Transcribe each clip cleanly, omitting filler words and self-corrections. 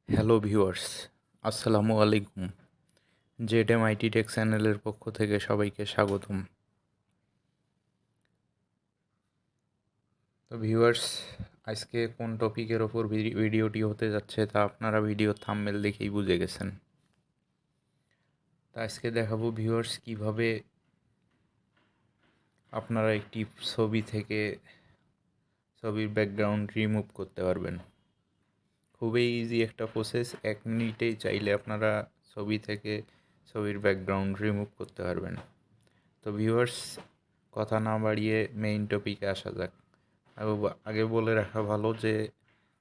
Hello viewers, আসসালামু আলাইকুম। Z M IT take চ্যানেলের পক্ষ থেকে সবাইকে স্বাগতম। তো ভিউয়ার্স, আজকে কোন টপিকের ওপর ভিডিওটি হতে যাচ্ছে তা আপনারা ভিডিওর থাম্বনেল দেখেই বুঝে গেছেন। তা আজকে দেখাবো ভিউয়ার্স কিভাবে আপনারা একটি ছবি থেকে ছবির ব্যাকগ্রাউন্ড রিমুভ করতে পারবেন। খুবই ইজি একটা প্রসেস, 1 মিনিটেই চাইলে আপনারা ছবি থেকে ছবির ব্যাকগ্রাউন্ড রিমুভ করতে পারবেন। তো ভিউয়ার্স, কথা না বাড়িয়ে মেইন টপিকে আসা যাক। আগে বলে রাখা ভালো যে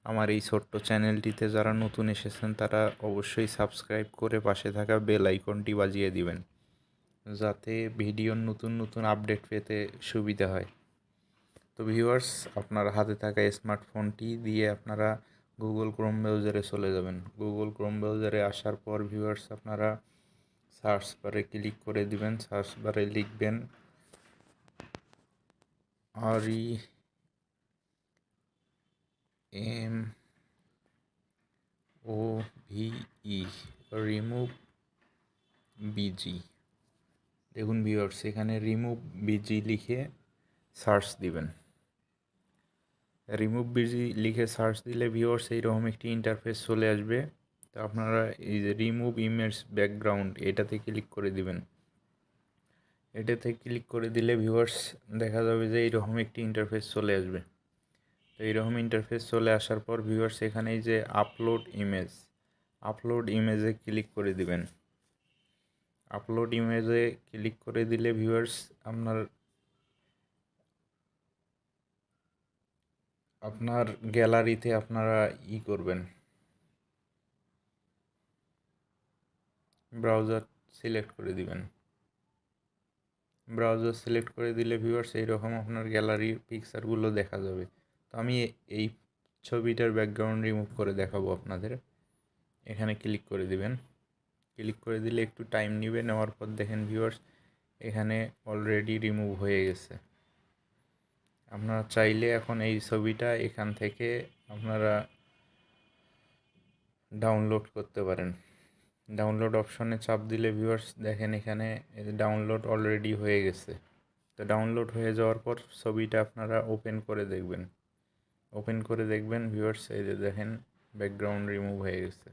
আমার এই ছোট্ট চ্যানেলটিতে যারা নতুন এসেছেন তারা অবশ্যই সাবস্ক্রাইব করে পাশে থাকা বেল আইকনটি বাজিয়ে দিবেন, যাতে ভিডিওর নতুন নতুন আপডেট পেতে সুবিধা হয়। তো ভিউয়ার্স, আপনার হাতে থাকা স্মার্টফোনটি দিয়ে আপনারা গুগল ক্রোম ব্রাউজারে চলে যাবেন। গুগল ক্রোম ব্রাউজারে আসার পর ভিউয়ার্স আপনারা সার্চ বারে ক্লিক করে দিবেন। সার্চ বারে লিখবেন REMOVE রিমুভ বিজি। দেখুন ভিউয়ার্স, এখানে রিমুভ বিজি লিখে সার্চ দিবেন। রিমুভ বিজি লিখে সার্চ দিলে ভিউয়ার্স এইরকম একটি ইন্টারফেস চলে আসবে। তো আপনারা এই যে রিমুভ ইমেজ ব্যাকগ্রাউন্ড এটাতে ক্লিক করে দিবেন। এটাতে ক্লিক করে দিলে ভিউয়ার্স দেখা যাবে যে এইরকম একটি ইন্টারফেস চলে আসবে। তো এইরকম ইন্টারফেস চলে আসার পর ভিউয়ার্স এখানে এই যে আপলোড ইমেজে ক্লিক করে দিবেন। আপলোড ইমেজে ক্লিক করে দিলে ভিউয়ার্স আপনার গ্যালারিতে আপনারা করবেন, ব্রাউজার সিলেক্ট করে দিবেন। ব্রাউজার সিলেক্ট করে দিলে ভিউয়ার্স এইরকম আপনার গ্যালারির পিকচারগুলো দেখা যাবে। তো আমি এই ছবিটার ব্যাকগ্রাউন্ড রিমুভ করে দেখাবো আপনাদের। এখানে ক্লিক করে দিবেন। ক্লিক করে দিলে একটু টাইম নেবে, নেওয়ার পর দেখেন ভিউয়ার্স এখানে অলরেডি রিমুভ হয়ে গেছে। আপনারা চাইলে এখন এই ছবিটা এখান থেকে আপনারা ডাউনলোড করতে পারেন। ডাউনলোড অপশনে চাপ দিলে ভিউয়ার্স দেখেন এখানে ডাউনলোড অলরেডি হয়ে গেছে। তো ডাউনলোড হয়ে যাওয়ার পর ছবিটা আপনারা ওপেন করে দেখবেন ভিউয়ার্স এই যে দেখেন ব্যাকগ্রাউন্ড রিমুভ হয়ে গেছে।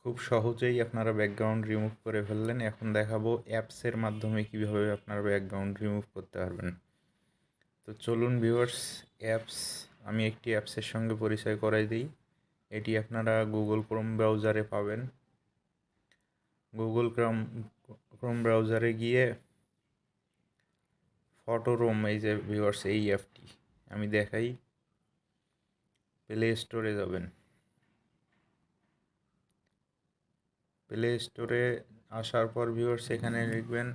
খুব সহজেই আপনারা ব্যাকগ্রাউন্ড রিমুভ করে ফেললেন। এখন দেখাবো অ্যাপসের মাধ্যমে কীভাবে আপনারা ব্যাকগ্রাউন্ড রিমুভ করতে পারবেন। তো চলুন ভিউয়ার্স, আমি একটি অ্যাপসের সঙ্গে পরিচয় করাই দিই। এটি আপনারা গুগল ক্রোম ব্রাউজারে পাবেন। গুগল ক্রোম ব্রাউজারে গিয়ে ফটোরোম, এই যে ভিউয়ার্স এই অ্যাপটি আমি দেখাই, প্লে স্টোরে যাবেন। প্লে স্টোরে আসার পর ভিউয়ার্স এখানে লিখবেন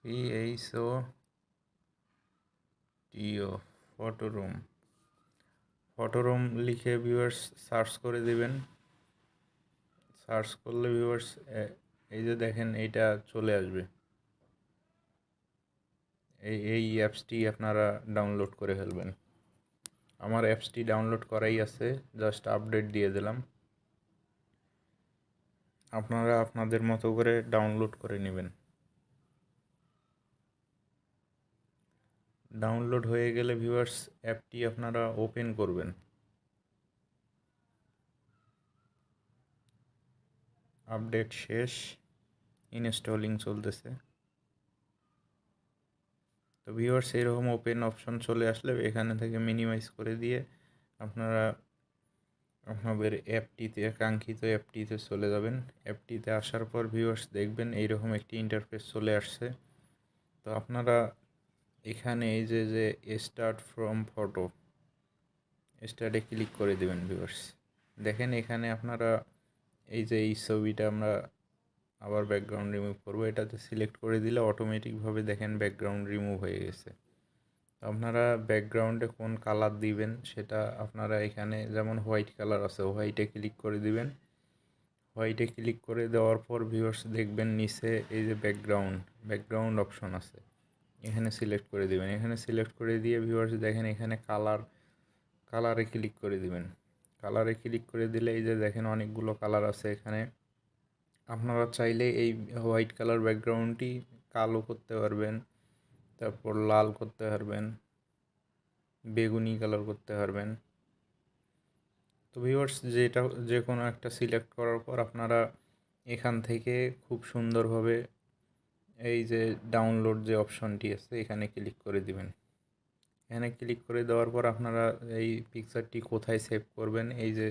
PHOTO ফটোরোম। ফটোরোম লিখে ভিউয়ার্স সার্চ করে দিবেন। সার্চ করলে ভিউয়ার্স এই যে দেখেন এইটা চলে আসবে। এই অ্যাপসটি আপনারা ডাউনলোড করে ফেলবেন। আমার অ্যাপসটি ডাউনলোড করাই আছে, জাস্ট আপডেট দিয়ে দিলাম। আপনারা আপনাদের মতো করে ডাউনলোড করে নেবেন। ডাউনলোড হয়ে গেলে ভিউয়ার্স অ্যাপটি আপনারা ওপেন করবেন। আপডেট শেষ, ইনস্টলিং চলতেছে। তো ভিউয়ার্স এরকম ওপেন অপশন চলে আসলে এখানে থেকে মিনিমাইজ করে দিয়ে আপনারা আপনাদের অ্যাপটিতে, কাঙ্ক্ষিত অ্যাপটিতে চলে যাবেন। অ্যাপটিতে আসার পর ভিউয়ার্স দেখবেন এইরকম একটি ইন্টারফেস চলে আসছে। তো আপনারা এখানে এই যে স্টার্ট ফ্রম ফটো, স্টার্টে ক্লিক করে দেবেন ভিউয়ার্স। দেখেন এখানে আপনারা এই যে এই ছবিটা আমরা আবার ব্যাকগ্রাউন্ড রিমুভ করবো, এটাতে সিলেক্ট করে দিলে অটোমেটিকভাবে দেখেন ব্যাকগ্রাউন্ড রিমুভ হয়ে গেছে। আপনারা ব্যাকগ্রাউন্ডে কোন কালার দিবেন সেটা আপনারা এখানে, যেমন হোয়াইট কালার আছে, হোয়াইটে ক্লিক করে দিবেন। হোয়াইটে ক্লিক করে দেওয়ার পর ভিউয়ার্স দেখবেন নিচে এই যে ব্যাকগ্রাউন্ড অপশন আছে, এখানে সিলেক্ট করে দিবেন। এখানে সিলেক্ট করে দিয়ে ভিউয়ার্স দেখেন এখানে কালারে ক্লিক করে দিবেন। কালারে ক্লিক করে দিলে এই যে দেখেন অনেকগুলো কালার আছে এখানে। আপনারা চাইলে এই হোয়াইট কালার ব্যাকগ্রাউন্ডটি কালো করতে পারবেন, তারপর লাল করতে পারবেন, বেগুনি কালার করতে পারবেন। তো ভিউয়ার্স যে কোনো একটা সিলেক্ট করার পর আপনারা এখান থেকে খুব সুন্দরভাবে এই যে ডাউনলোড যে অপশনটি আছে এখানে ক্লিক করে দিবেন। এখানে ক্লিক করে দেওয়ার পর আপনারা এই পিকচারটি কোথায় সেভ করবেন, এই যে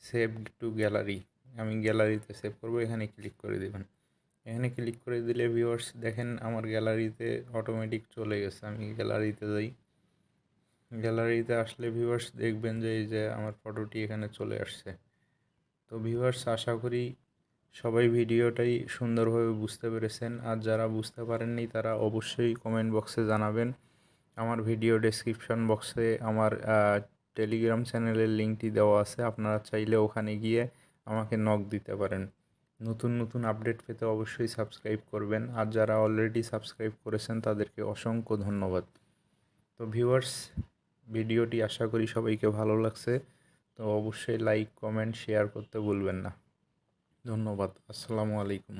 সেভ টু গ্যালারি, আমি গ্যালারিতে সেভ করব, এখানে ক্লিক করে দিবেন। এখানে ক্লিক করে দিলে ভিউয়ার্স দেখেন আমার গ্যালারিতে অটোমেটিক চলে গেছে। আমি গ্যালারিতে যাই, গ্যালারিতে আসলে ভিউয়ার্স দেখবেন যে এই যে আমার ফটোটি এখানে চলে আসছে। তো ভিউয়ার্স আশা করি সবাই ভিডিওটাই সুন্দরভাবে বুঝতে পেরেছেন, আর যারা বুঝতে পারেননি তারা অবশ্যই কমেন্ট বক্সে জানাবেন। আমার ভিডিও ডেসক্রিপশন বক্সে আমার টেলিগ্রাম চ্যানেলের লিঙ্কটি দেওয়া আছে, আপনারা চাইলে ওখানে গিয়ে আমাকে নক দিতে পারেন। নতুন নতুন আপডেট পেতে অবশ্যই সাবস্ক্রাইব করবেন, আর যারা অলরেডি সাবস্ক্রাইব করেছেন তাদেরকে অসংখ্য ধন্যবাদ। তো ভিউয়ার্স ভিডিওটি আশা করি সবাইকে ভালো লাগছে, তো অবশ্যই লাইক কমেন্ট শেয়ার করতে ভুলবেন না। ধন্যবাদ। আসসালামু আলাইকুম।